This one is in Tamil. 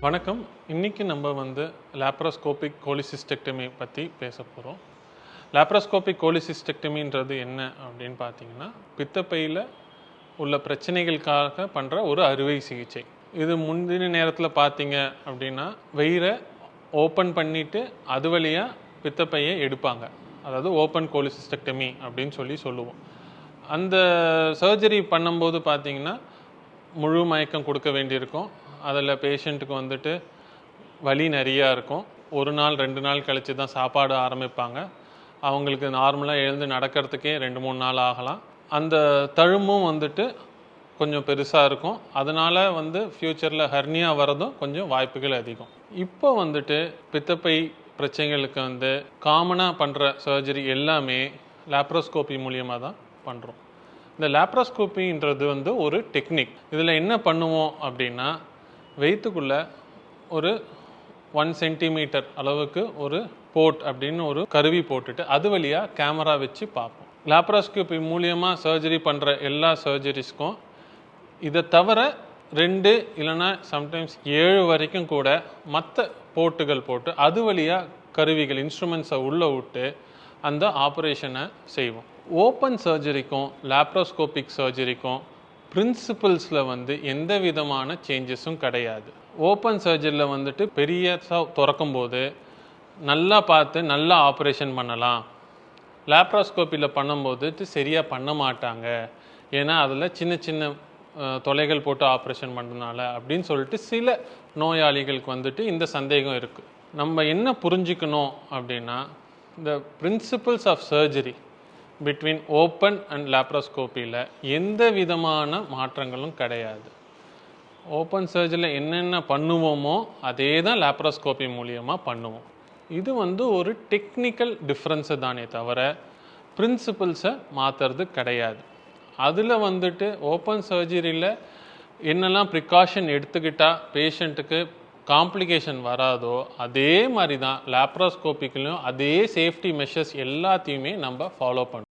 வணக்கம். இன்னைக்கு நம்ம லாப்ரோஸ்கோபிக் கோலிசிஸ்டெக்டமி பற்றி பேச போகிறோம். லாப்ரோஸ்கோபிக் கோலிசிஸ்டெக்டமின்றது என்ன அப்படின்னு பார்த்தீங்கன்னா, பித்தப்பையில் உள்ள பிரச்சனைகளுக்காக பண்ணுற ஒரு அறுவை சிகிச்சை. இது முந்தின நேரத்தில் பார்த்தீங்க அப்படின்னா, வயிறை ஓப்பன் பண்ணிவிட்டு அது வழியாக பித்தப்பையை எடுப்பாங்க. அதாவது ஓப்பன் கோலிசிஸ்டெக்டமி அப்படின்னு சொல்லுவோம். அந்த சர்ஜரி பண்ணும்போது பார்த்தீங்கன்னா, முழு மயக்கம் கொடுக்க வேண்டியிருக்கும். அதில் பேஷண்ட்டுக்கு வலி நிறையா இருக்கும். ஒரு நாள் 2 நாள் கழித்து தான் சாப்பாடு ஆரம்பிப்பாங்க. அவங்களுக்கு நார்மலாக எழுந்து நடக்கிறதுக்கே 2-3 நாள் ஆகலாம். அந்த தழும்பும் கொஞ்சம் பெருசாக இருக்கும். அதனால் ஃப்யூச்சரில் ஹெர்னியா வரதும் கொஞ்சம் வாய்ப்புகள் அதிகம். இப்போ பித்தப்பை பிரச்சனைகளுக்கு காமனாக பண்ணுற சர்ஜரி எல்லாமே லாப்ரோஸ்கோபி மூலியமாக தான் பண்ணுறோம். இந்த லாப்ரோஸ்கோபின்றது ஒரு டெக்னிக். இதில் என்ன பண்ணுவோம் அப்படின்னா, வயிற்றுக்குள்ளே ஒரு 1 சென்டிமீட்டர் அளவுக்கு ஒரு போர்ட் அப்படின்னு ஒரு கருவி போட்டுட்டு அது வழியாக கேமரா வச்சு பார்ப்போம். லாப்ரோஸ்கோபி மூலியமாக சர்ஜரி பண்ணுற எல்லா சர்ஜரிஸ்க்கும் இதை தவிர 2 இல்லைன்னா சம்டைம்ஸ் 7 வரைக்கும் கூட மற்ற போர்ட்டுகள் போட்டு அது வழியாக கருவிகள் இன்ஸ்ட்ருமெண்ட்ஸை உள்ளே விட்டு அந்த ஆப்ரேஷனை செய்வோம். ஓப்பன் சர்ஜரிக்கும் லாப்ரோஸ்கோபிக் சர்ஜரிக்கும் பிரின்சிபல்ஸில் எந்த விதமான சேஞ்சஸும் கிடையாது. ஓப்பன் சர்ஜரியில் பெரிய திறக்கும் போது நல்லா பார்த்து நல்லா ஆப்ரேஷன் பண்ணலாம். லாப்ரோஸ்கோப்பியில் பண்ணும்போது சரியாக பண்ண மாட்டாங்க. ஏன்னா அதில் சின்ன சின்ன தொலைகள் போட்டு ஆப்ரேஷன் பண்ணுறதுனால அப்படின்னு சொல்லிட்டு சில நோயாளிகளுக்கு இந்த சந்தேகம் இருக்குது. நம்ம என்ன புரிஞ்சுக்கணும் அப்படின்னா, இந்த principles of surgery between open and லாப்ரோஸ்கோப்பியில் எந்த விதமான மாற்றங்களும் கிடையாது. ஓப்பன் சர்ஜரியில் என்னென்ன பண்ணுவோமோ அதே தான் லாப்ரோஸ்கோபி மூலியமாக பண்ணுவோம். இது ஒரு டெக்னிக்கல் டிஃப்ரென்ஸு தானே தவிர பிரின்சிபல்ஸை மாற்றுறது கிடையாது. அதில் ஓப்பன் சர்ஜரியில் என்னெல்லாம் ப்ரிகாஷன் எடுத்துக்கிட்டால் பேஷண்ட்டுக்கு காம்ப்ளிகேஷன் வராதோ அதே மாதிரி தான் லாப்ரோஸ்கோபிக்லையும் அதே சேஃப்டி மெஷர்ஸ் எல்லாத்தையுமே நம்ம ஃபாலோ பண்ணுவோம்.